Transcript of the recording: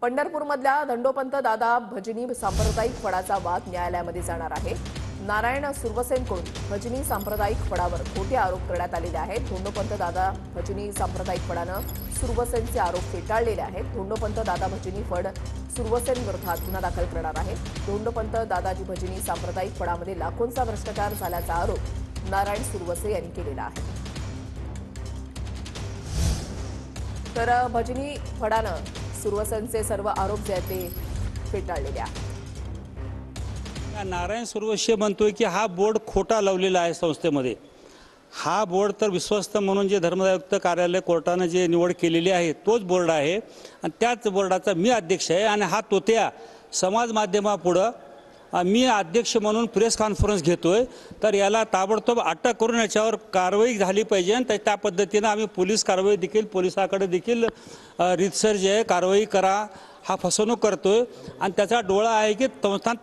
पंढरपूरमधल्या दंडोपंत दादा भजनी सांप्रदायिक फडाचा वाद न्यायालयामध्ये जाणार आहे। नारायण सुरवसेनकडून भजनी सांप्रदायिक फडावर खोटे आरोप करण्यात आलेले आहेत। धोंडोपंत दादा भजनी सांप्रदायिक फडानं सुरवसेनचे आरोप फेटाळलेले आहेत। धोंडोपंत दादा भजनी फड सुरवसेन विरोधात गुन्हा दाखल करणार आहे। धोंडोपंत दादाजी भजनी सांप्रदायिक फडामध्ये लाखोंचा भ्रष्टाचार झाल्याचा आरोप नारायण सुरवसे यांनी केलेला आहे। तर भजनी फडानं सुरवसेनचे सर्व आरोप जे आहेत ते फेटाळलेले आहेत। नारायण सुरवसे म्हणतोय की हा बोर्ड खोटा लावलेला आहे संस्थेमध्ये। हा बोर्ड तर विश्वस्त म्हणून जे धर्मायुक्त कार्यालय कोर्टाने जे निवड केलेली आहे तोच बोर्ड आहे आणि त्याच बोर्डाचा मी अध्यक्ष आहे। आणि हा तोत्या समाज माध्यमापुढे मी अध्यक्ष म्हणून प्रेस कॉन्फरन्स घेतोय, तर याला ताबडतोब अटक करून याच्यावर कारवाई झाली पाहिजे। आणि त्या पद्धतीने आम्ही पोलीस कारवाई देखील पोलिसाकडे देखील रीतसर जे कारवाई करा, हा फसवणूक करतोय आणि त्याचा डोळा आहे की संस्थान